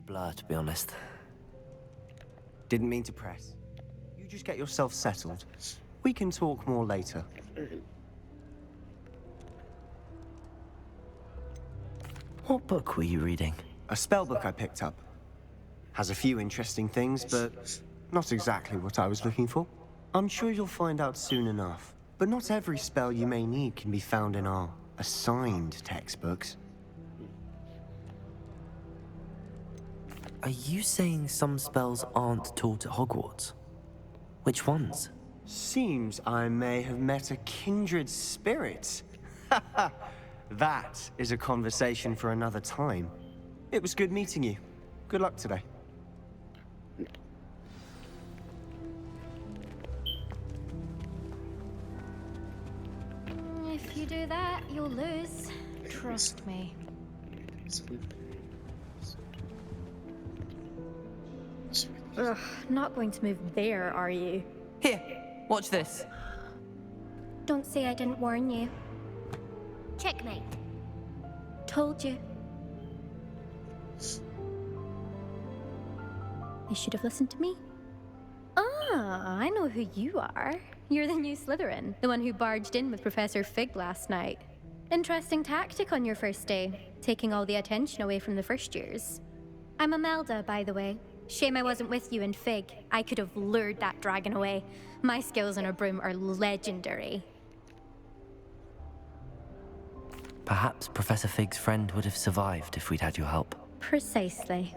blur, to be honest. Didn't mean to press. You just get yourself settled. We can talk more later. What book were you reading? A spellbook I picked up. Has a few interesting things, but not exactly what I was looking for. I'm sure you'll find out soon enough. But not every spell you may need can be found in our assigned textbooks. Are you saying some spells aren't taught at Hogwarts? Which ones? Seems I may have met a kindred spirit. That is a conversation for another time. It was good meeting you. Good luck today. If you do that, you'll lose. Trust me. Ugh, not going to move there, are you? Here, watch this. Don't say I didn't warn you. Checkmate. Told you. You should have listened to me. Ah, I know who you are. You're the new Slytherin, the one who barged in with Professor Fig last night. Interesting tactic on your first day, taking all the attention away from the first years. I'm Imelda, by the way. Shame I wasn't with you in Fig. I could have lured that dragon away. My skills on a broom are legendary. Perhaps Professor Fig's friend would have survived if we'd had your help. Precisely.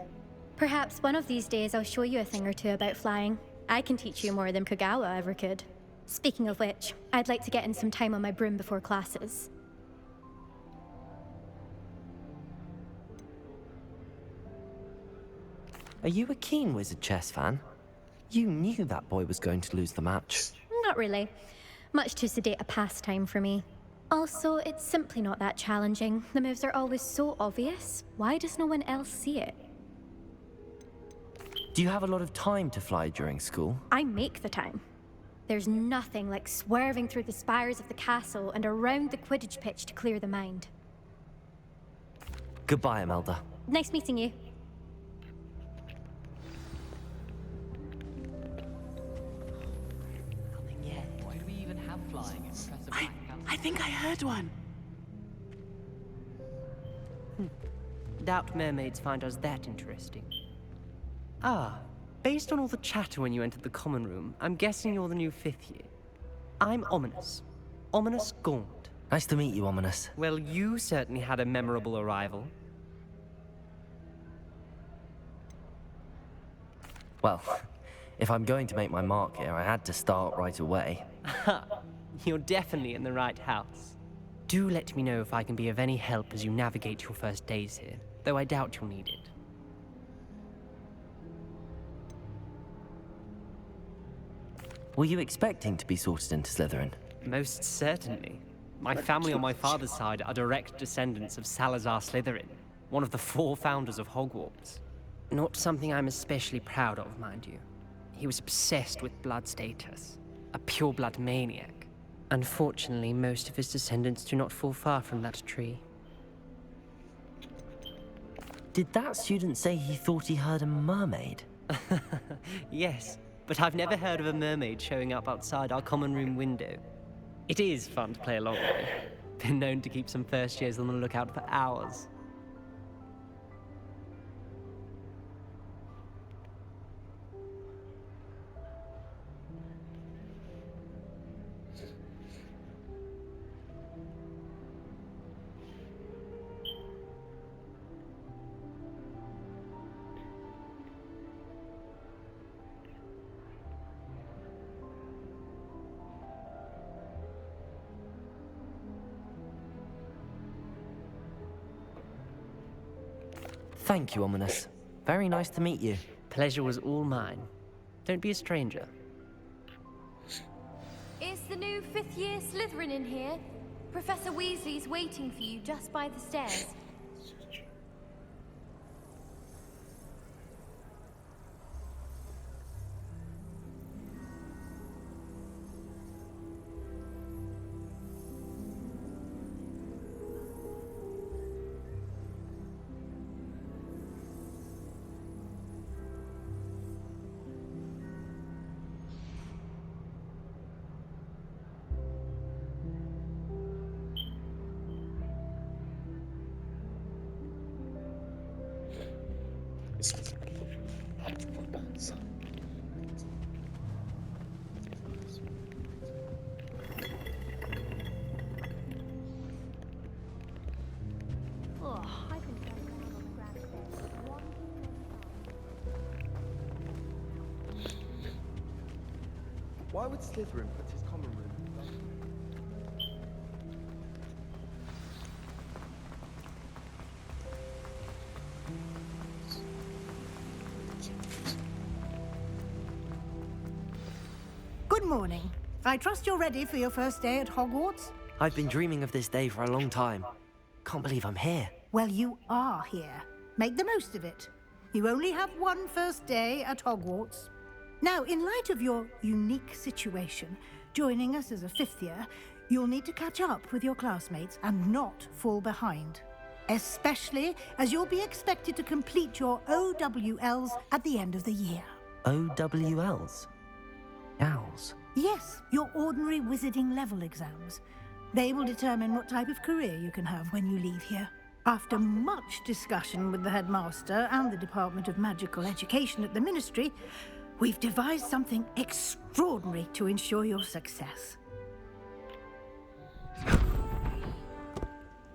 Perhaps one of these days I'll show you a thing or two about flying. I can teach you more than Kogawa ever could. Speaking of which, I'd like to get in some time on my broom before classes. Are you a keen Wizard Chess fan? You knew that boy was going to lose the match. Not really. Much too sedate a pastime for me. Also, it's simply not that challenging. The moves are always so obvious. Why does no one else see it? Do you have a lot of time to fly during school? I make the time. There's nothing like swerving through the spires of the castle and around the Quidditch pitch to clear the mind. Goodbye, Imelda. Nice meeting you. Why do we even have flying if Professor I think I heard one. Doubt mermaids find us that interesting. Ah, based on all the chatter when you entered the common room, I'm guessing you're the new 5th year. I'm Ominous. Ominous Gaunt. Nice to meet you, Ominous. Well, you certainly had a memorable arrival. Well, if I'm going to make my mark here, I had to start right away. You're definitely in the right house. Do let me know if I can be of any help as you navigate your first days here, though I doubt you'll need it. Were you expecting to be sorted into Slytherin? Most certainly. My family on my father's side are direct descendants of Salazar Slytherin, one of the 4 founders of Hogwarts. Not something I'm especially proud of, mind you. He was obsessed with blood status, a pure-blood maniac. Unfortunately, most of his descendants do not fall far from that tree. Did that student say he thought he heard a mermaid? Yes, but I've never heard of a mermaid showing up outside our common room window. It is fun to play along with. Been known to keep some first years on the lookout for hours. Thank you, Ominous. Very nice to meet you. Pleasure was all mine. Don't be a stranger. Is the new 5th year Slytherin in here? Professor Weasley's waiting for you just by the stairs. Oh, I've been going around on the grass bed, wandering Why would Slytherin put his common room in the dungeon? Good morning. I trust you're ready for your first day at Hogwarts? I've been dreaming of this day for a long time. Can't believe I'm here. Well, you are here. Make the most of it. You only have one first day at Hogwarts. Now, in light of your unique situation, joining us as a fifth year, you'll need to catch up with your classmates and not fall behind. Especially as you'll be expected to complete your OWLs at the end of the year. OWLs? Owls? Yes, your ordinary wizarding level exams. They will determine what type of career you can have when you leave here. After much discussion with the headmaster and the Department of Magical Education at the Ministry, we've devised something extraordinary to ensure your success.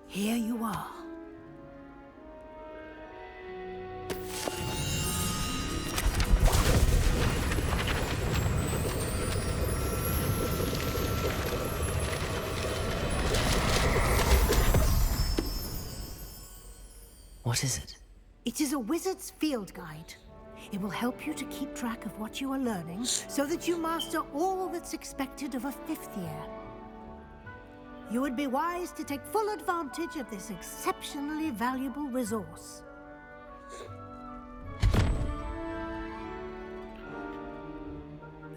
Here you are. What is it? It is a wizard's field guide. It will help you to keep track of what you are learning so that you master all that's expected of a fifth year. You would be wise to take full advantage of this exceptionally valuable resource.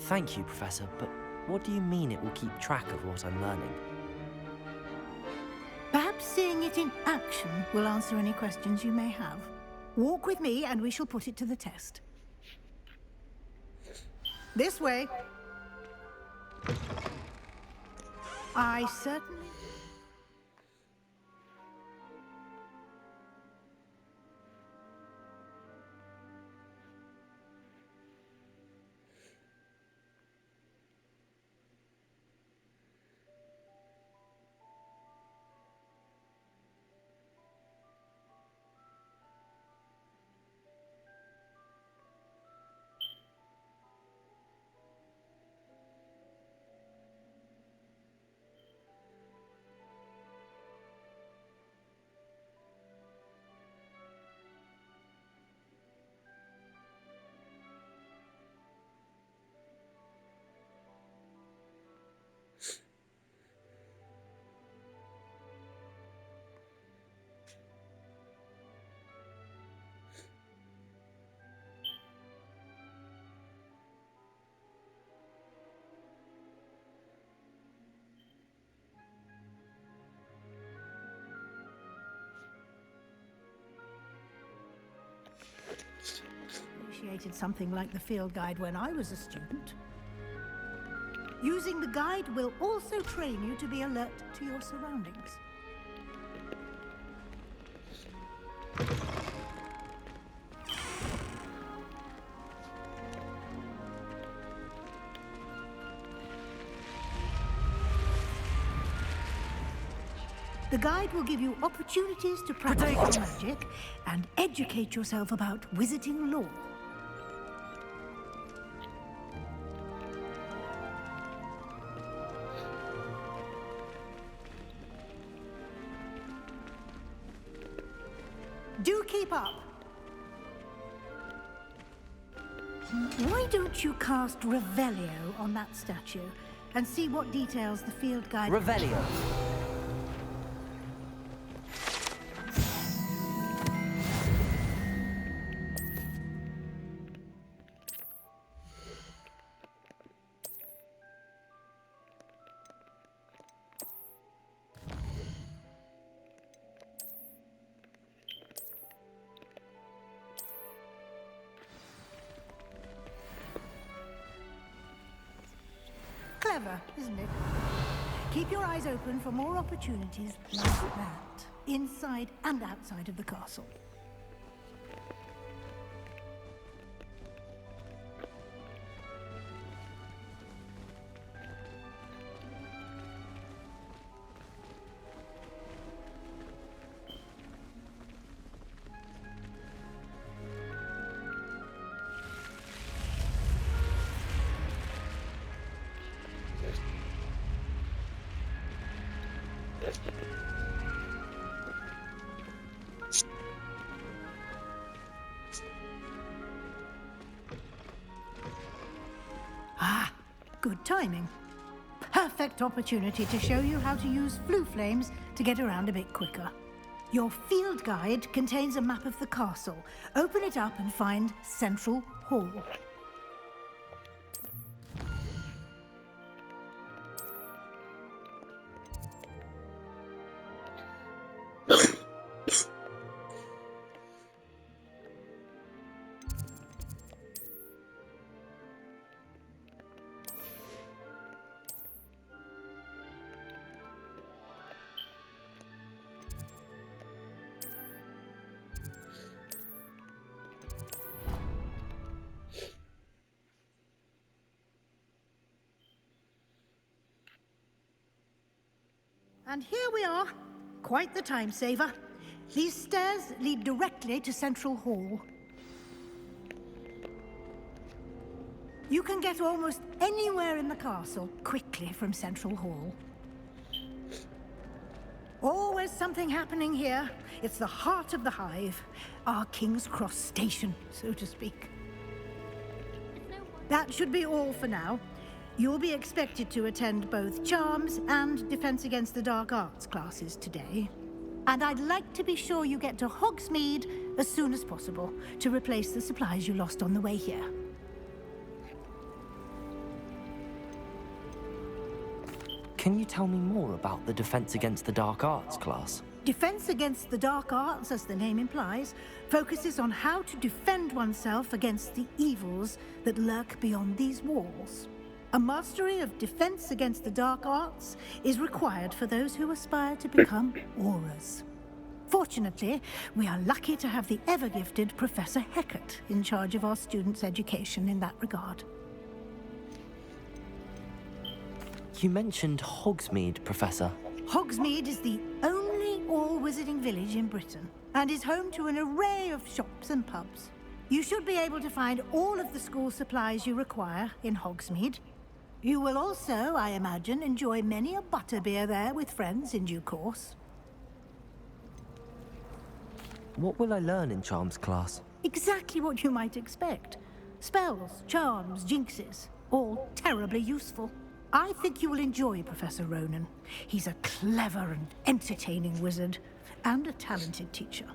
Thank you, Professor, but what do you mean it will keep track of what I'm learning? Perhaps seeing it in action will answer any questions you may have. Walk with me and we shall put it to the test. This way. I certainly... Negotiated something like the field guide when I was a student. Using the guide will also train you to be alert to your surroundings. The guide will give you opportunities to practice your magic and educate yourself about wizarding lore. Do keep up. Why don't you cast Revelio on that statue and see what details the field guide... Revelio. Clever, isn't it? Keep your eyes open for more opportunities like that, inside and outside of the castle. Good timing. Perfect opportunity to show you how to use flue flames to get around a bit quicker. Your field guide contains a map of the castle. Open it up and find Central Hall. And here we are. Quite the time saver. These stairs lead directly to Central Hall. You can get almost anywhere in the castle quickly from Central Hall. Always something happening here. It's the heart of the hive. Our King's Cross station, so to speak. That should be all for now. You'll be expected to attend both Charms and Defense Against the Dark Arts classes today. And I'd like to be sure you get to Hogsmeade as soon as possible to replace the supplies you lost on the way here. Can you tell me more about the Defense Against the Dark Arts class? Defense Against the Dark Arts, as the name implies, focuses on how to defend oneself against the evils that lurk beyond these walls. A mastery of Defense Against the Dark Arts is required for those who aspire to become Aurors. Fortunately, we are lucky to have the ever-gifted Professor Hecat in charge of our students' education in that regard. You mentioned Hogsmeade, Professor. Hogsmeade is the only all-wizarding village in Britain, and is home to an array of shops and pubs. You should be able to find all of the school supplies you require in Hogsmeade. You will also, I imagine, enjoy many a butterbeer there with friends in due course. What will I learn in Charms class? Exactly what you might expect. Spells, charms, jinxes, all terribly useful. I think you will enjoy Professor Ronan. He's a clever and entertaining wizard, and a talented teacher.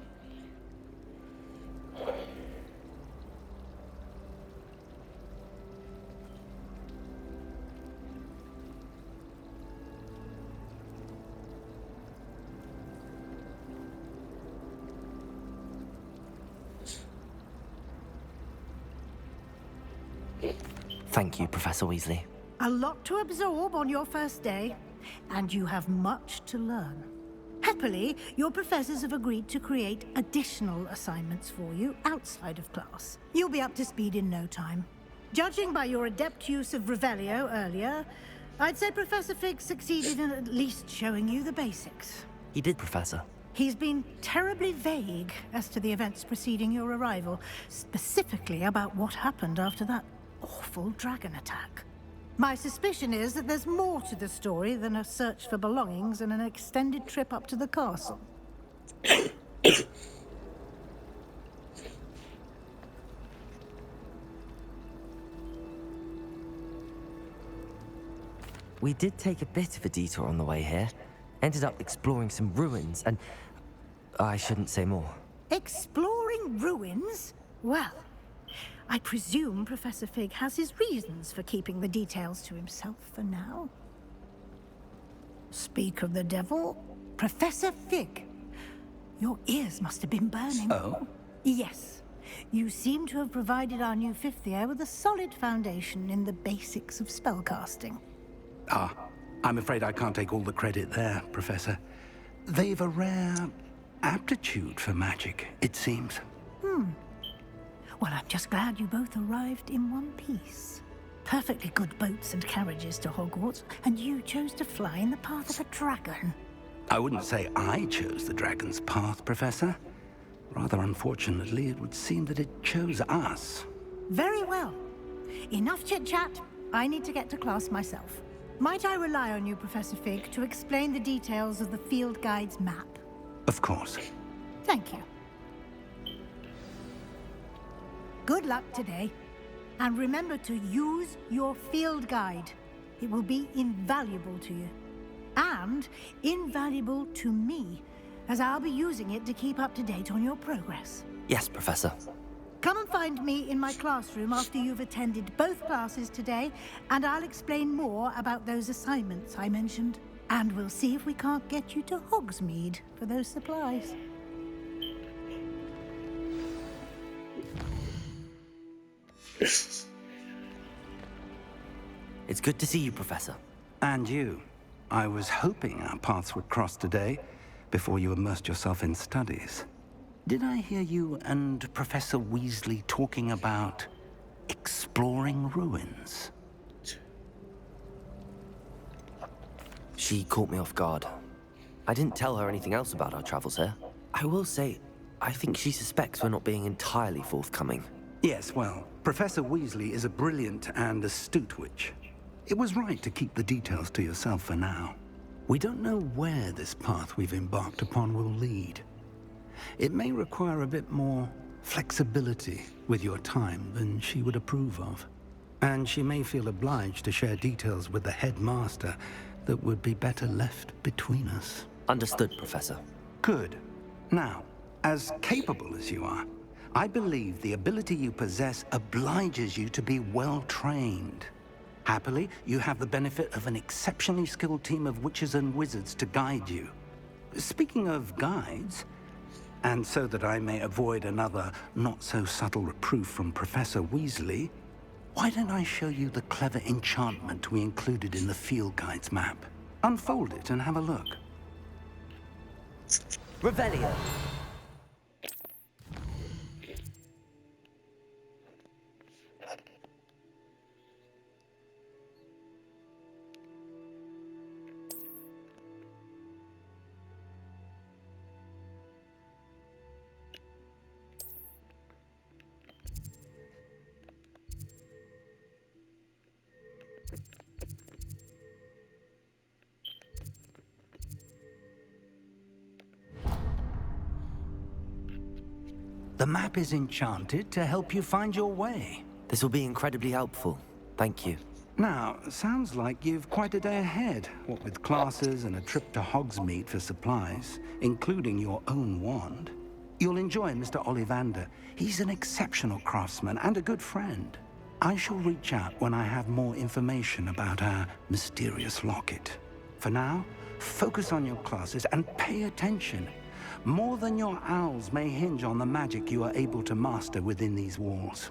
Thank you, Professor Weasley. A lot to absorb on your first day, and you have much to learn. Happily, your professors have agreed to create additional assignments for you outside of class. You'll be up to speed in no time. Judging by your adept use of Revelio earlier, I'd say Professor Fig succeeded in at least showing you the basics. He did, Professor. He's been terribly vague as to the events preceding your arrival, specifically about what happened after that awful dragon attack. My suspicion is that there's more to the story than a search for belongings and an extended trip up to the castle. We did take a bit of a detour on the way here. Ended up exploring some ruins and... I shouldn't say more. Exploring ruins? Well, I presume Professor Fig has his reasons for keeping the details to himself for now. Speak of the devil, Professor Fig. Your ears must have been burning. Oh? Yes. You seem to have provided our new fifth year with a solid foundation in the basics of spellcasting. Ah, I'm afraid I can't take all the credit there, Professor. They've a rare aptitude for magic, it seems. Well, I'm just glad you both arrived in one piece. Perfectly good boats and carriages to Hogwarts, and you chose to fly in the path of a dragon. I wouldn't say I chose the dragon's path, Professor. Rather unfortunately, it would seem that it chose us. Very well. Enough chit-chat. I need to get to class myself. Might I rely on you, Professor Fig, to explain the details of the field guide's map? Of course. Thank you. Good luck today. And remember to use your field guide. It will be invaluable to you. And invaluable to me, as I'll be using it to keep up to date on your progress. Yes, Professor. Come and find me in my classroom after you've attended both classes today, and I'll explain more about those assignments I mentioned. And we'll see if we can't get you to Hogsmeade for those supplies. It's good to see you, Professor. And you. I was hoping our paths would cross today, before you immersed yourself in studies. Did I hear you and Professor Weasley talking about exploring ruins? She caught me off guard. I didn't tell her anything else about our travels here. I will say, I think she suspects we're not being entirely forthcoming. Yes, well, Professor Weasley is a brilliant and astute witch. It was right to keep the details to yourself for now. We don't know where this path we've embarked upon will lead. It may require a bit more flexibility with your time than she would approve of. And she may feel obliged to share details with the headmaster that would be better left between us. Understood, Professor. Good. Now, as capable as you are, I believe the ability you possess obliges you to be well-trained. Happily, you have the benefit of an exceptionally skilled team of witches and wizards to guide you. Speaking of guides, and so that I may avoid another not-so-subtle reproof from Professor Weasley, why don't I show you the clever enchantment we included in the field guide's map? Unfold it and have a look. Revelio. The map is enchanted to help you find your way. This will be incredibly helpful. Thank you. Now, sounds like you've quite a day ahead, what with classes and a trip to Hogsmeade for supplies, including your own wand. You'll enjoy Mr. Ollivander. He's an exceptional craftsman and a good friend. I shall reach out when I have more information about our mysterious locket. For now, focus on your classes and pay attention. More than your owls may hinge on the magic you are able to master within these walls.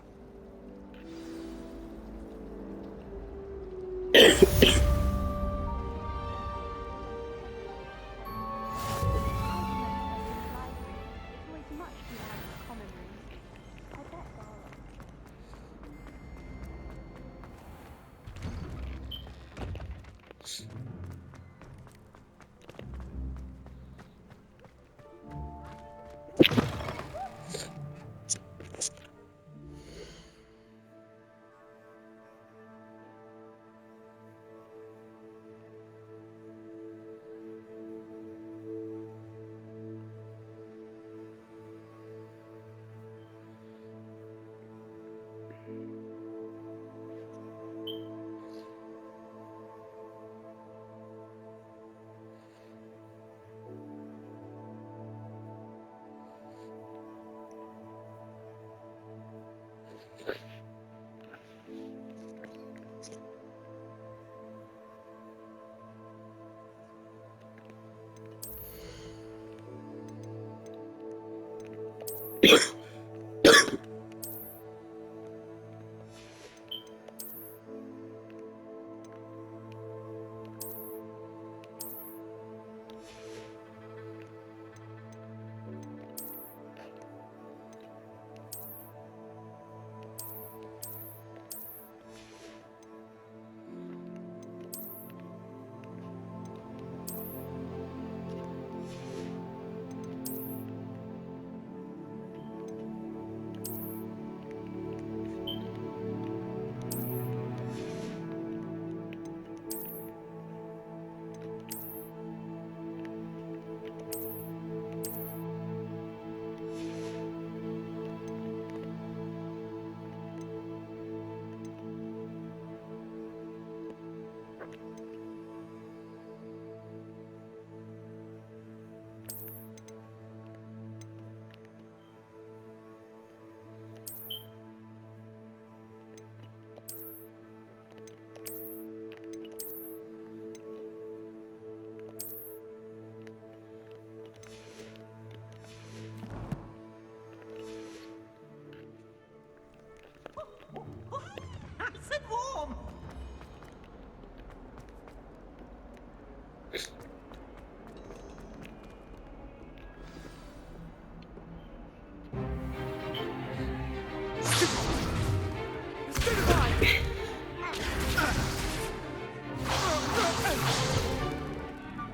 Is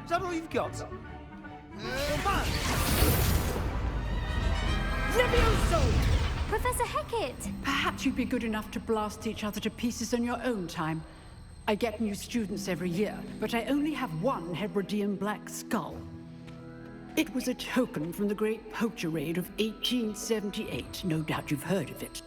that all you've got? Levioso! Professor Hecat! Perhaps you'd be good enough to blast each other to pieces in your own time. I get new students every year, but I only have one Hebridean black skull. It was a token from the Great Poacher Raid of 1878. No doubt you've heard of it.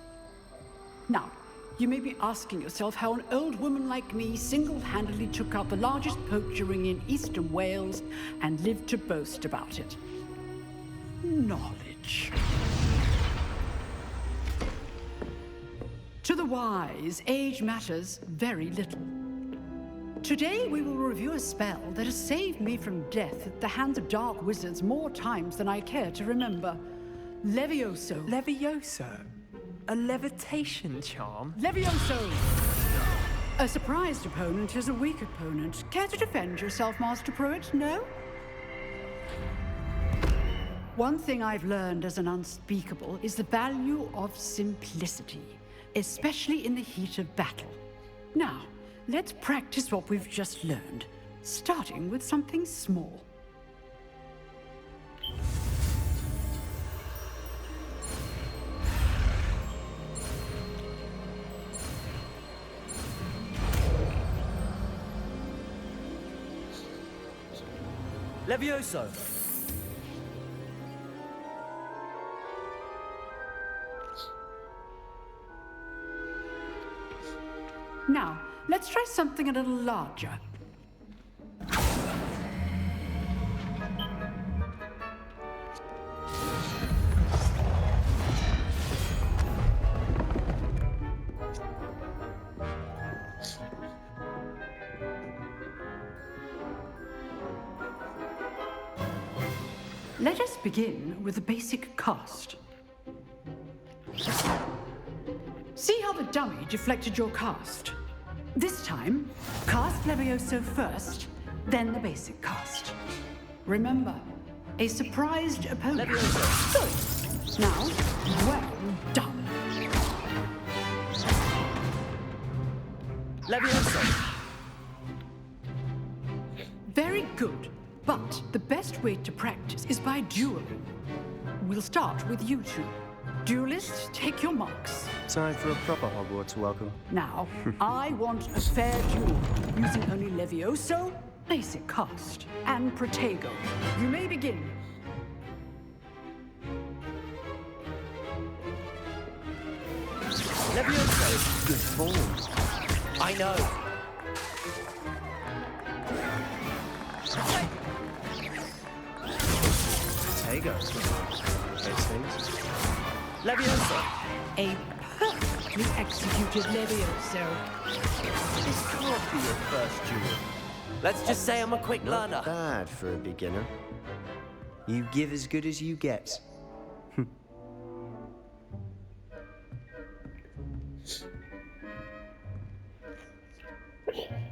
Now, you may be asking yourself how an old woman like me single-handedly took out the largest poacher ring in eastern Wales and lived to boast about it. Knowledge. To the wise, age matters very little. Today we will review a spell that has saved me from death at the hands of dark wizards more times than I care to remember. Levioso. Levioso? A levitation charm? Levioso! A surprised opponent is a weak opponent. Care to defend yourself, Master Pruitt? No? One thing I've learned as an unspeakable is the value of simplicity, especially in the heat of battle. Now, let's practice what we've just learned, starting with something small. Levioso! Now, let's try something a little larger. Let us begin with the basic cast. See how the dummy deflected your cast? This time, cast Levioso first, then the basic cast. Remember, a surprised opponent. Levioso. Good. Now, well done. Levioso! Very good. But the best way to practice is by dueling. We'll start with you two. Duelists, take your marks. Time for a proper Hogwarts welcome. Now, I want a fair duel, using only Levioso, basic cast, and Protego. You may begin. Levioso! Good form. I know. Protego. Those things. Levioso! A perfectly executed Levioso. This can't be your first duel. Let's just say I'm a quick learner. Not bad for a beginner. You give as good as you get.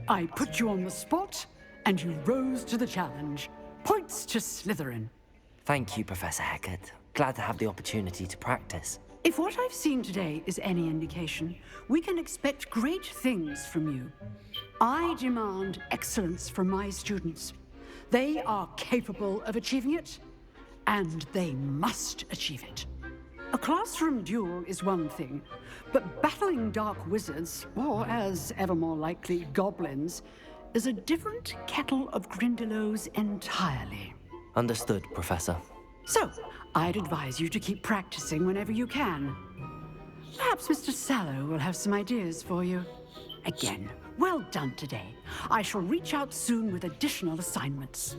I put you on the spot, and you rose to the challenge. Points to Slytherin. Thank you, Professor Hecat. Glad to have the opportunity to practice. If what I've seen today is any indication, we can expect great things from you. I demand excellence from my students. They are capable of achieving it, and they must achieve it. A classroom duel is one thing, but battling dark wizards, or as ever more likely, goblins, is a different kettle of Grindylows entirely. Understood, Professor. So, I'd advise you to keep practicing whenever you can. Perhaps Mr. Sallow will have some ideas for you. Again, well done today. I shall reach out soon with additional assignments.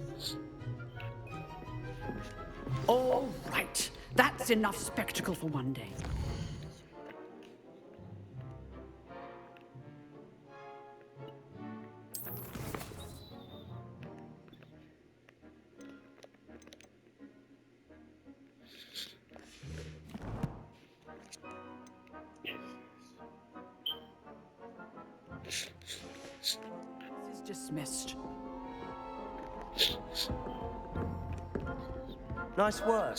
All right. That's enough spectacle for one day. This is dismissed. Nice work.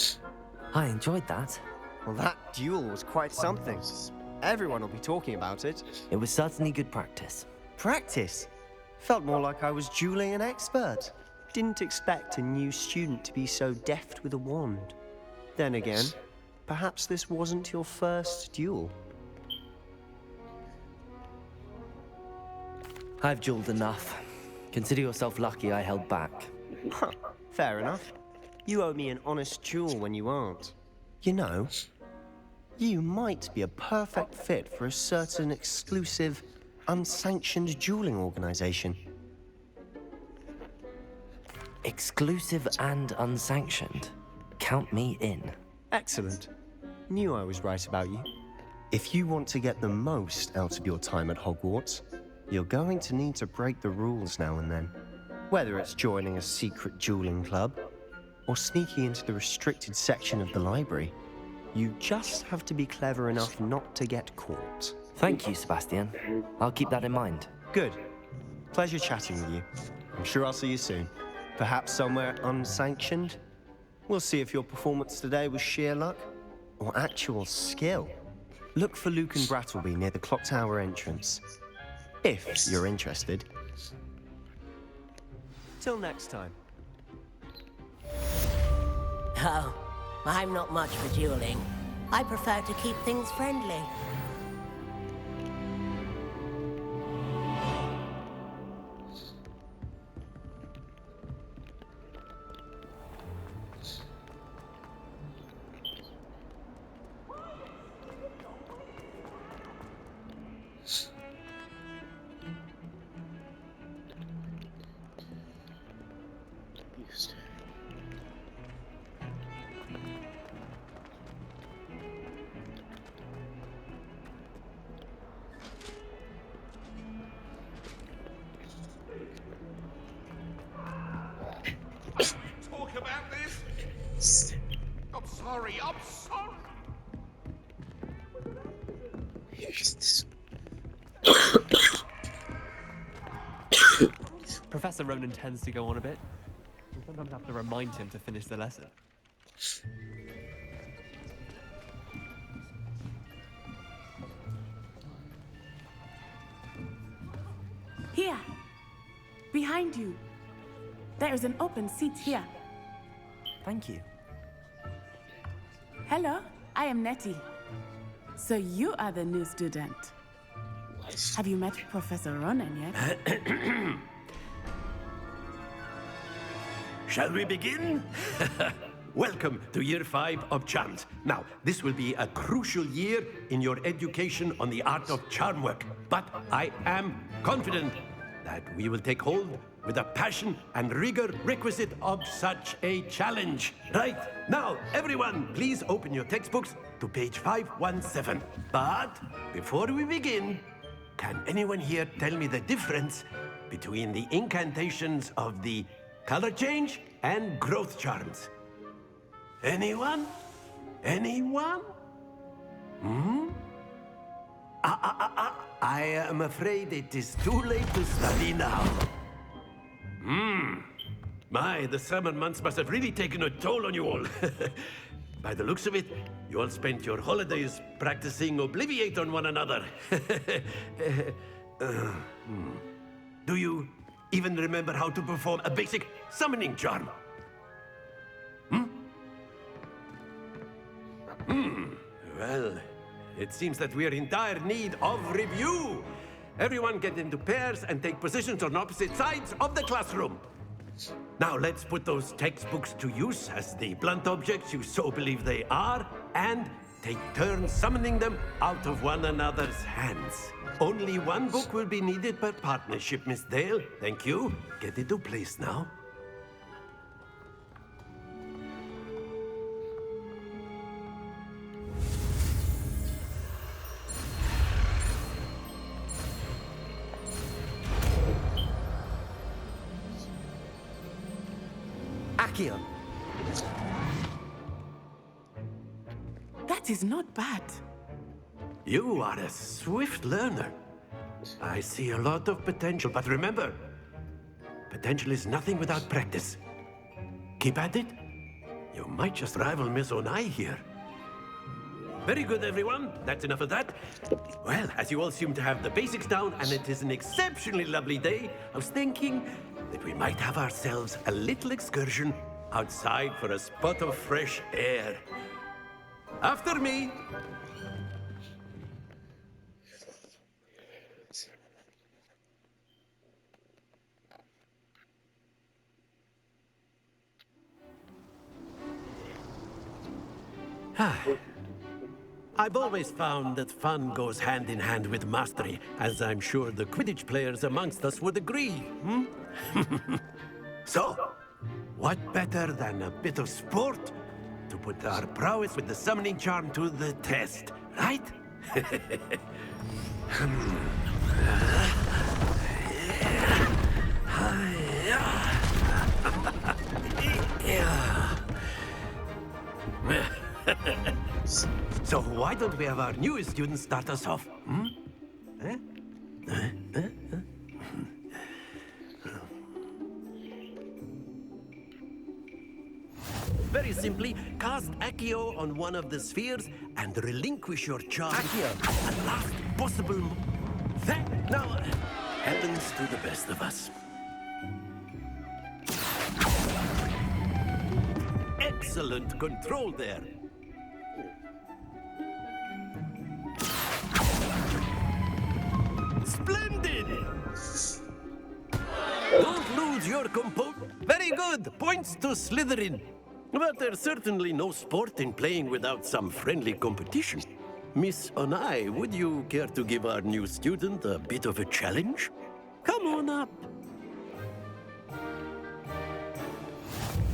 I enjoyed that. Well, that duel was quite something. Everyone will be talking about it. It was certainly good practice. Practice? Felt more like I was dueling an expert. Didn't expect a new student to be so deft with a wand. Then again, perhaps this wasn't your first duel. I've dueled enough. Consider yourself lucky I held back. Huh, fair enough. You owe me an honest duel when you aren't. You know, you might be a perfect fit for a certain exclusive, unsanctioned dueling organization. Exclusive and unsanctioned. Count me in. Excellent. Knew I was right about you. If you want to get the most out of your time at Hogwarts, you're going to need to break the rules now and then. Whether it's joining a secret dueling club, or sneaking into the restricted section of the library, you just have to be clever enough not to get caught. Thank you, Sebastian. I'll keep that in mind. Good. Pleasure chatting with you. I'm sure I'll see you soon. Perhaps somewhere unsanctioned? We'll see if your performance today was sheer luck or actual skill. Look for Luke and Brattleby near the clock tower entrance, if you're interested. Till next time. Oh, I'm not much for dueling. I prefer to keep things friendly. Talk about this? I'm sorry. Professor Ronan tends to go on a bit. We sometimes have to remind him to finish the lesson. Here. Behind you. There is an open seat here. Thank you. Hello, I am Nettie. So you are the new student. Have you met Professor Ronan yet? Shall we begin? Welcome to Year 5 of Charms. Now, this will be a crucial year in your education on the art of charm work. But I am confident that we will take hold with the passion and rigor requisite of such a challenge. Right, now, everyone, please open your textbooks to page 517. But before we begin, can anyone here tell me the difference between the incantations of the color change and growth charms? Anyone? Anyone? I am afraid it is too late to study now. My, the summer months must have really taken a toll on you all. By the looks of it, you all spent your holidays practicing Obliviate on one another. Do you even remember how to perform a basic summoning charm? Well, it seems that we are in dire need of review. Everyone get into pairs and take positions on opposite sides of the classroom. Now let's put those textbooks to use as the blunt objects you so believe they are, and take turns summoning them out of one another's hands. Only one book will be needed per partnership, Miss Dale. Thank you. Get into place now. Accio. That is not bad. You are a swift learner. I see a lot of potential, but remember, potential is nothing without practice. Keep at it. You might just rival Miss Onai here. Very good, everyone. that's enough of that. Well, as you all seem to have the basics down, and it is an exceptionally lovely day, I was thinking that we might have ourselves a little excursion outside for a spot of fresh air. After me. I've always found that fun goes hand in hand with mastery, as I'm sure the Quidditch players amongst us would agree. So, what better than a bit of sport to put our prowess with the summoning charm to the test, right? So why don't we have our newest student start us off? Very simply, cast Accio on one of the spheres and relinquish your charge. Accio! At the last possible... That now happens to the best of us. Excellent control there. Splendid! Don't lose your composure. Very good. Points to Slytherin. But there's certainly no sport in playing without some friendly competition. Miss Onai, would you care to give our new student a bit of a challenge? Come on up.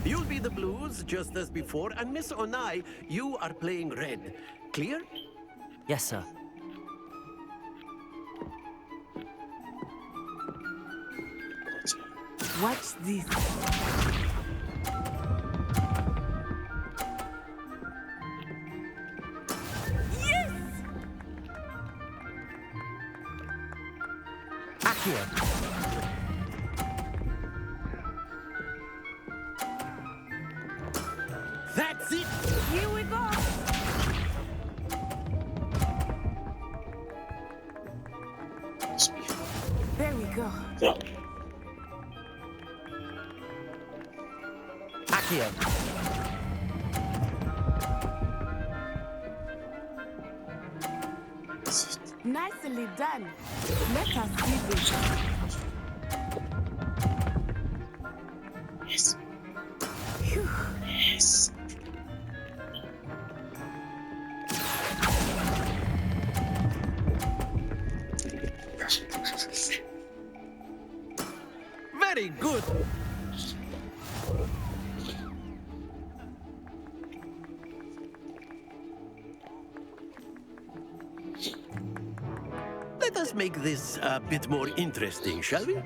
You'll be the blues, just as before, and Miss Onai, you are playing red. Clear? Yes, sir. Watch this. Yes! Accio! That's it! Here we go! There we go. Accio! Nicely done. Let us see this. Yes. Phew. Yes. Very good! Let us make this a bit more interesting, shall we?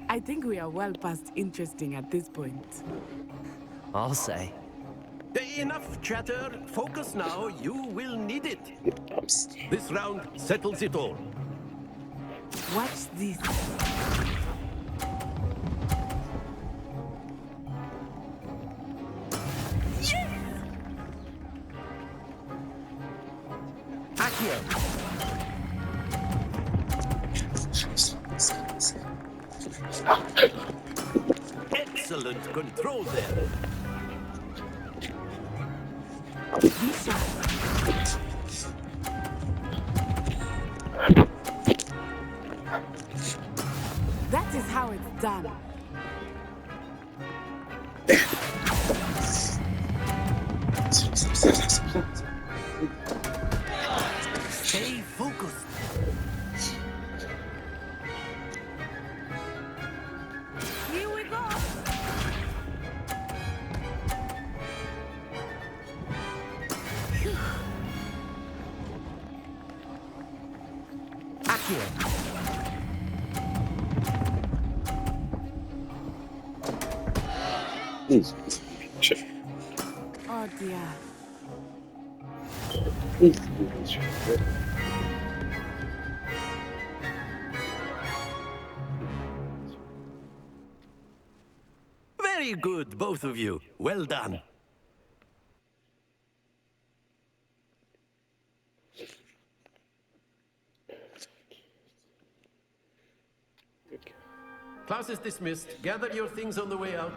I think we are well past interesting at this point. I'll say. Enough chatter. Focus now. You will need it. This round settles it all. Watch this. Yes! Accio! Excellent control there. Visa. That is how it's done. Stay focused. Here we go. Accio! Oh dear. Very good, both of you. Well done. Class is dismissed. Gather your things on the way out.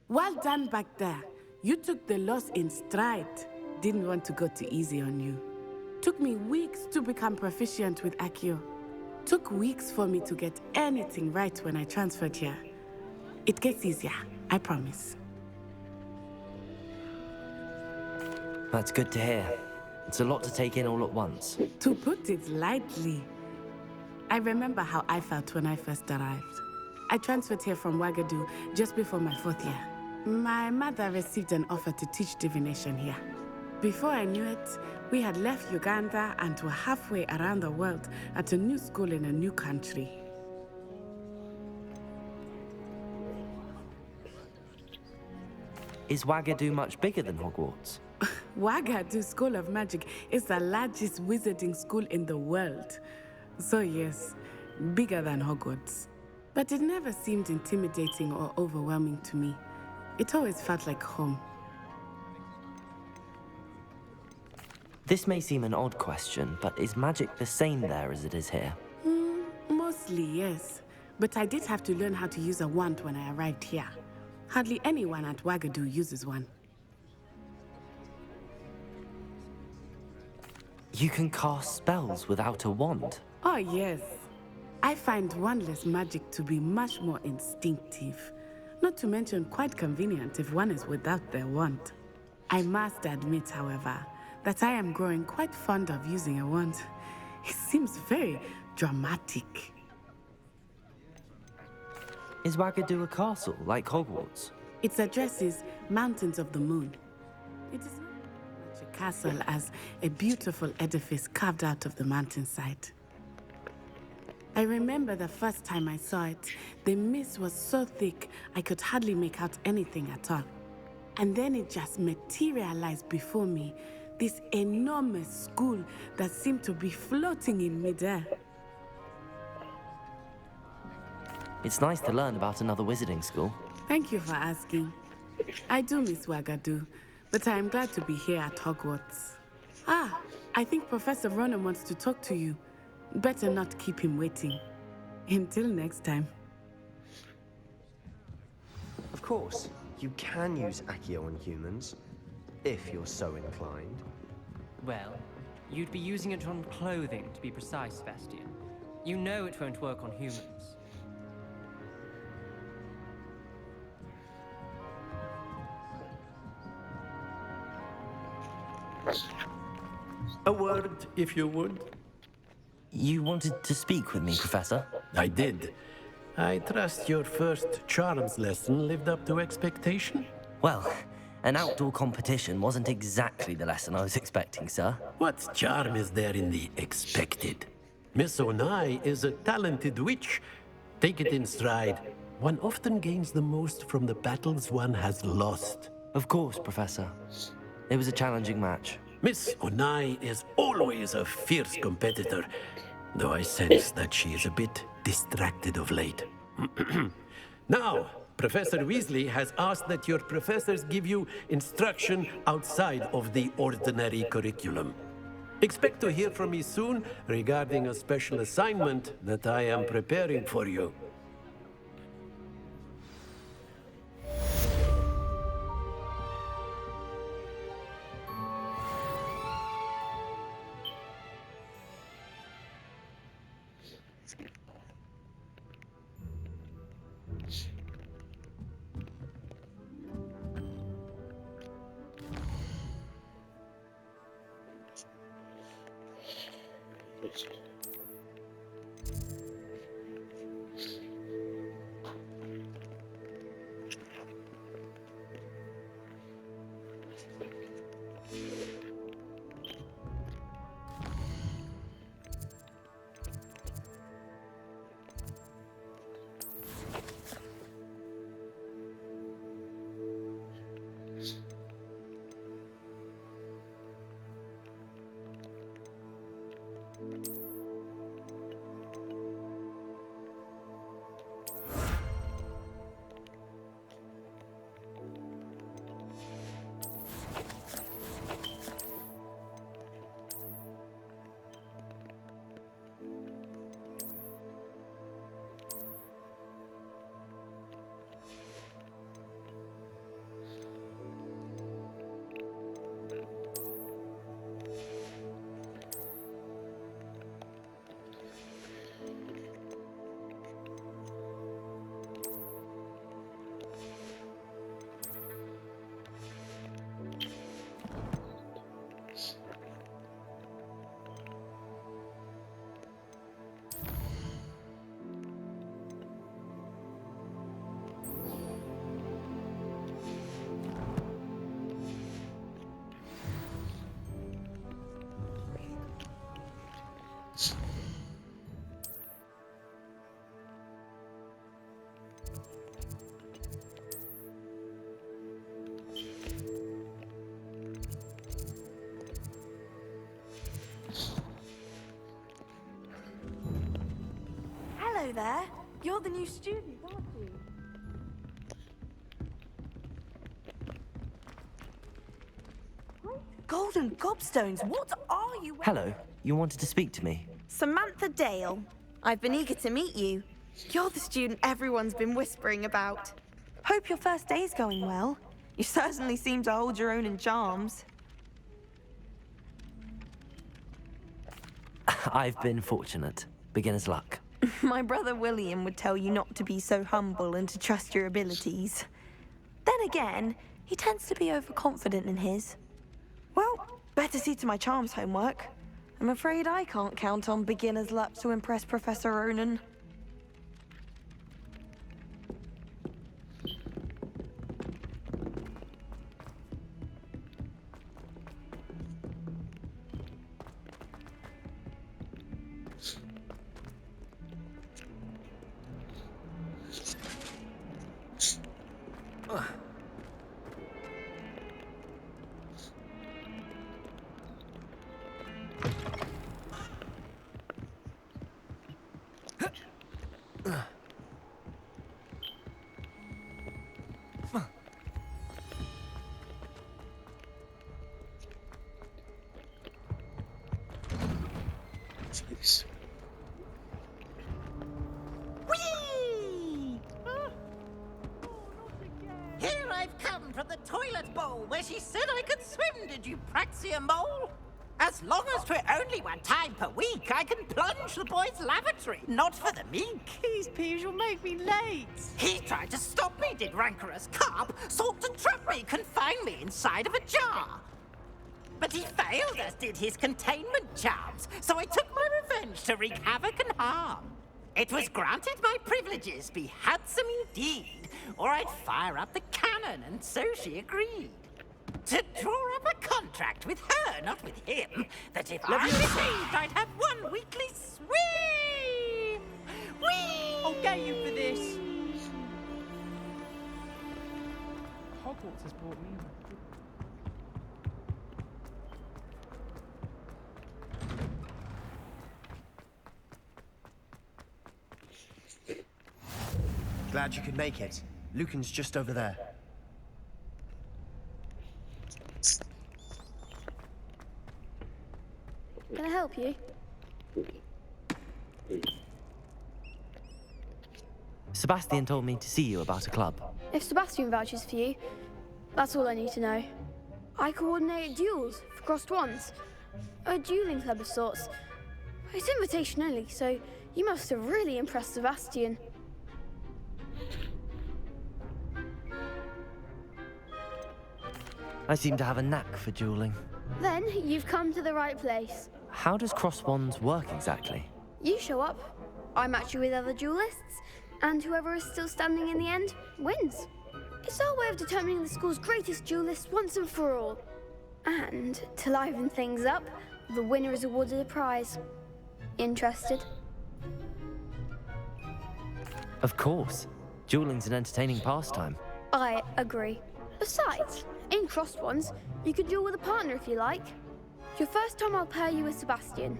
Well done back there. You took the loss in stride. Didn't want to go too easy on you. Took me weeks to become proficient with Accio. Took weeks for me to get anything right when I transferred here. It gets easier, I promise. That's good to hear. It's a lot to take in all at once. To put it lightly, I remember how I felt when I first arrived. I transferred here from Wagadu just before my 4th year. My mother received an offer to teach divination here. Before I knew it, we had left Uganda and were halfway around the world at a new school in a new country. Is Wagadu much bigger than Hogwarts? Wagadu School of Magic is the largest wizarding school in the world. So yes, bigger than Hogwarts. But it never seemed intimidating or overwhelming to me. It always felt like home. This may seem an odd question, but is magic the same there as it is here? Mostly, yes. But I did have to learn how to use a wand when I arrived here. Hardly anyone at Wagadu uses one. You can cast spells without a wand? Oh, yes. I find wandless magic to be much more instinctive. Not to mention quite convenient if one is without their wand. I must admit, however, that I am growing quite fond of using a wand. It seems very dramatic. Is Wagadu a castle, like Hogwarts? Its address is Mountains of the Moon. It is not much a castle as a beautiful edifice carved out of the mountainside. I remember the first time I saw it, the mist was so thick I could hardly make out anything at all. And then it just materialized before me, this enormous school that seemed to be floating in midair. It's nice to learn about another wizarding school. Thank you for asking. I do miss Wagadu, but I am glad to be here at Hogwarts. Ah, I think Professor Ronan wants to talk to you. Better not keep him waiting. Until next time. Of course, you can use Accio on humans, if you're so inclined. Well, you'd be using it on clothing, to be precise, Bastian. You know it won't work on humans. A word, if you would. You wanted to speak with me, Professor? I did. I trust your first charms lesson lived up to expectation? Well, an outdoor competition wasn't exactly the lesson I was expecting, sir. What charm is there in the expected? Miss Onai is a talented witch. Take it in stride. One often gains the most from the battles one has lost. Of course, Professor. It was a challenging match. Miss Onai is always a fierce competitor, though I sense that she is a bit distracted of late. Now, Professor Weasley has asked that your professors give you instruction outside of the ordinary curriculum. Expect to hear from me soon regarding a special assignment that I am preparing for you. there. You're the new student, aren't you? Golden gobstones, what are you? Hello, you wanted to speak to me? Samantha Dale. I've been eager to meet you. You're the student everyone's been whispering about. Hope your first day's going well. You certainly seem to hold your own in charms. I've been fortunate. Beginner's luck. My brother William would tell you not to be so humble and to trust your abilities. Then again, he tends to be overconfident in his. Well, better see to my charms homework. I'm afraid I can't count on beginner's luck to impress Professor Ronan. Whee! Here I've come from the toilet bowl where she said I could swim, did you praxia mole? As long as 'twere only one time per week, I can plunge the boy's lavatory, not for the meek. Please, Piers, you'll make me late. He tried to stop me, did rancorous carp, sought to trap me, confine me inside of a jar. But he failed, as did his containment charms, so I took my revenge to wreak havoc and harm. It was granted my privileges be handsome indeed, or I'd fire up the cannon, and so she agreed. To draw up a contract with her, not with him, that if I behaved, I'd have one weekly swim! Whee! I'll get you for this. Hogwarts has brought me. Glad you could make it. Lucan's just over there. Can I help you? Sebastian told me to see you about a club. If Sebastian vouches for you, that's all I need to know. I coordinate duels for crossed wands. A dueling club of sorts. It's invitation only, so you must have really impressed Sebastian. I seem to have a knack for dueling. Then you've come to the right place. How does cross wands work exactly? You show up, I match you with other duelists, and whoever is still standing in the end wins. It's our way of determining the school's greatest duelist once and for all. And to liven things up, the winner is awarded a prize. Interested? Of course. Dueling's an entertaining pastime. I agree. Besides, in crossed ones, you can duel with a partner if you like. Your first time I'll pair you with Sebastian.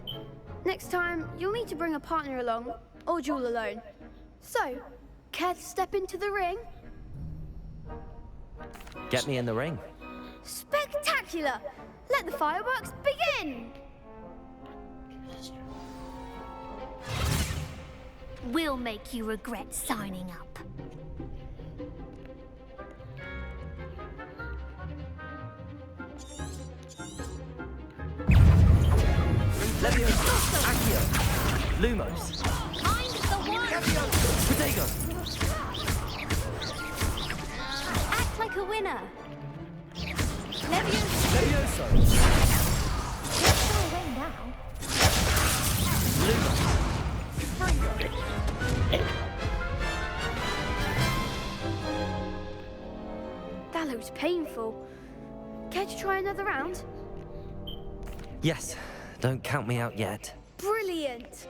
Next time, you'll need to bring a partner along, or duel alone. So, care to step into the ring? Get me in the ring. Spectacular! Let the fireworks begin! We'll make you regret signing up. Leviosa! Accio! Lumos! Find the one! Protego! Act like a winner. Leviosa! Levioso! Can't go away now. Lumos! That looks painful. Care to try another round? Yes. Don't count me out yet. Brilliant!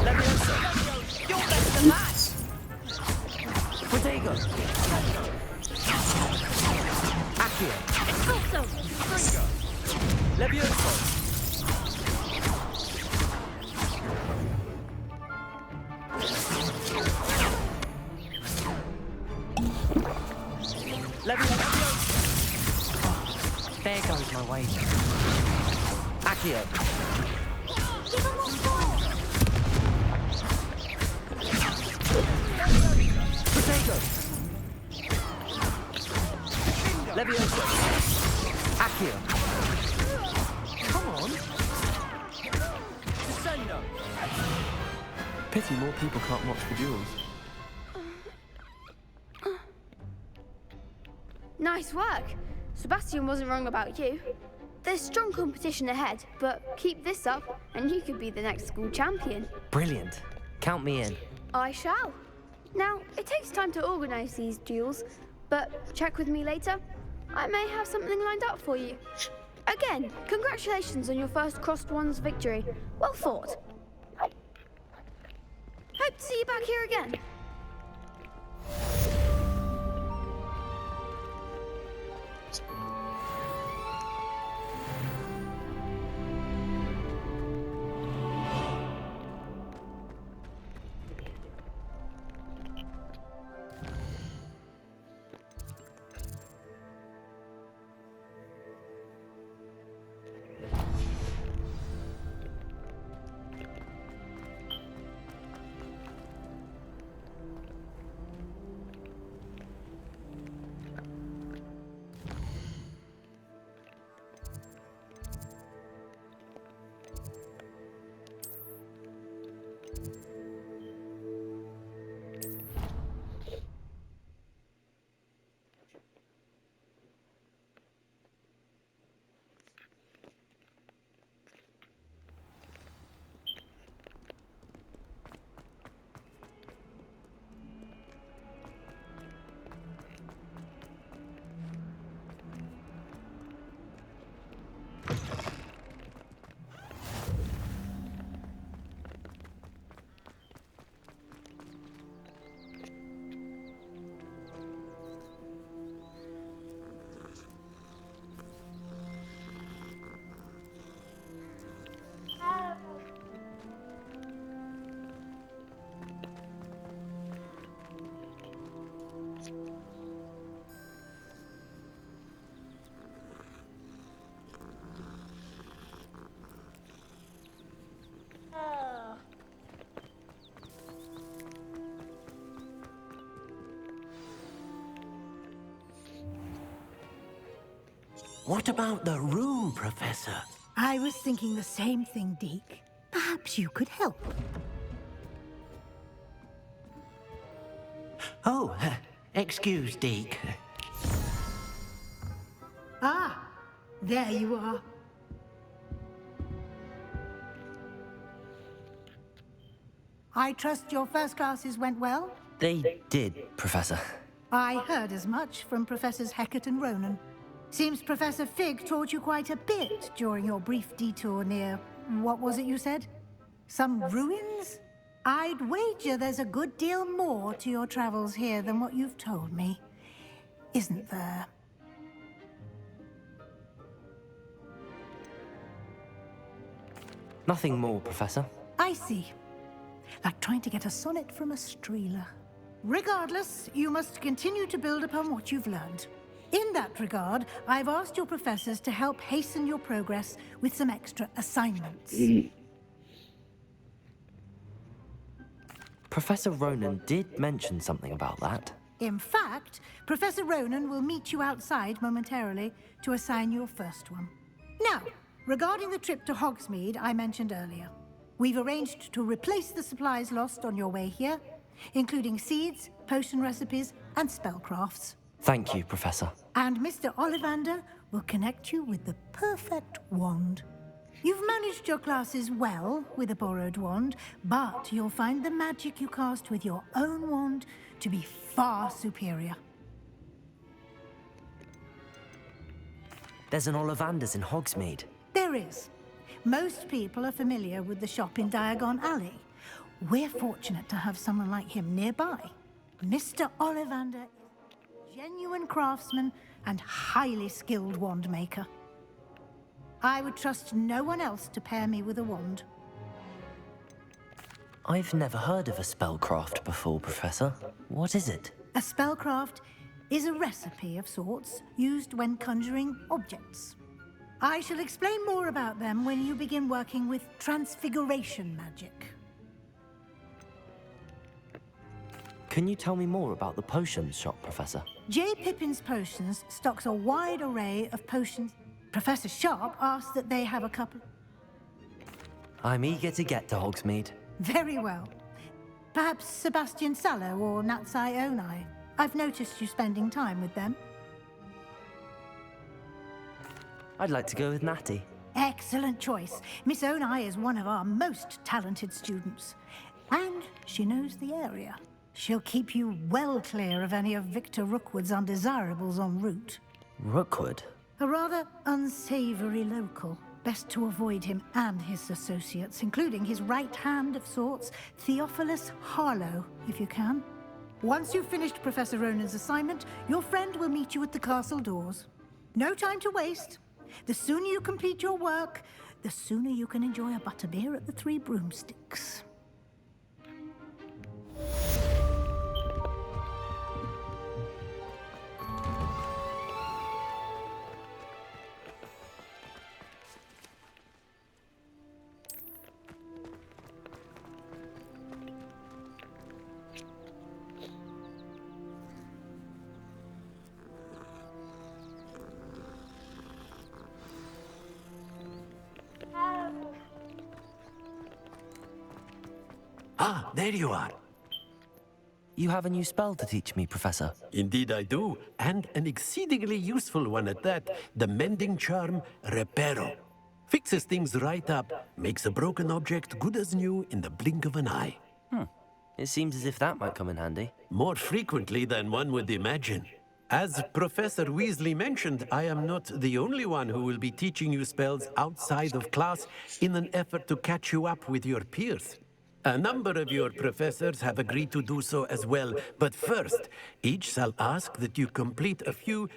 Leviosa! You're better than that! Protego! Accio! Expulso! Leviosa! goes my way. Accio! Give him what for! Potato! Levioso! Accio! Come on! Descendo! Pity more people can't watch the duels. Nice work. Sebastian wasn't wrong about you. There's strong competition ahead, but keep this up and you could be the next school champion. Brilliant. Count me in. I shall. Now, it takes time to organise these duels, but check with me later. I may have something lined up for you. Again, congratulations on your first Crossed Wands victory. Well fought. Hope to see you back here again. What about the room, Professor? I was thinking the same thing, Deke. Perhaps you could help. Oh, excuse, Deke. Ah, there you are. I trust your first classes went well? They did, Professor. I heard as much from Professors Hecat and Ronan. Seems Professor Fig taught you quite a bit during your brief detour near... what was it you said? Some ruins? I'd wager there's a good deal more to your travels here than what you've told me. Isn't there? Nothing more, Professor. I see. Like trying to get a sonnet from a streeler. Regardless, you must continue to build upon what you've learned. In that regard, I've asked your professors to help hasten your progress with some extra assignments. Professor Ronan did mention something about that. In fact, Professor Ronan will meet you outside momentarily to assign your first one. Now, regarding the trip to Hogsmeade I mentioned earlier, we've arranged to replace the supplies lost on your way here, including seeds, potion recipes, and spellcrafts. Thank you, Professor. And Mr. Ollivander will connect you with the perfect wand. You've managed your classes well with a borrowed wand, but you'll find the magic you cast with your own wand to be far superior. There's an Ollivander's in Hogsmeade. There is. Most people are familiar with the shop in Diagon Alley. We're fortunate to have someone like him nearby. Mr. Ollivander is a genuine craftsman and highly skilled wand maker. I would trust no one else to pair me with a wand. I've never heard of a spellcraft before, Professor. What is it? A spellcraft is a recipe of sorts used when conjuring objects. I shall explain more about them when you begin working with transfiguration magic. Can you tell me more about the potions shop, Professor? J. Pippin's Potions stocks a wide array of potions. Professor Sharp asked that they have a couple. I'm eager to get to Hogsmeade. Very well. Perhaps Sebastian Sallow or Natsai Onai. I've noticed you spending time with them. I'd like to go with Natty. Excellent choice. Miss Onai is one of our most talented students. And she knows the area. She'll keep you well clear of any of Victor Rookwood's undesirables en route. Rookwood? A rather unsavory local. Best to avoid him and his associates, including his right hand of sorts, Theophilus Harlow, if you can. Once you've finished Professor Ronan's assignment, your friend will meet you at the castle doors. No time to waste. The sooner you complete your work, the sooner you can enjoy a butterbeer at the Three Broomsticks. Ah, there you are. You have a new spell to teach me, Professor. Indeed I do, and an exceedingly useful one at that. The mending charm, Reparo. Fixes things right up, makes a broken object good as new in the blink of an eye. It seems as if that might come in handy. More frequently than one would imagine. As Professor Weasley mentioned, I am not the only one who will be teaching you spells outside of class in an effort to catch you up with your peers. A number of your professors have agreed to do so as well, but first, each shall ask that you complete a few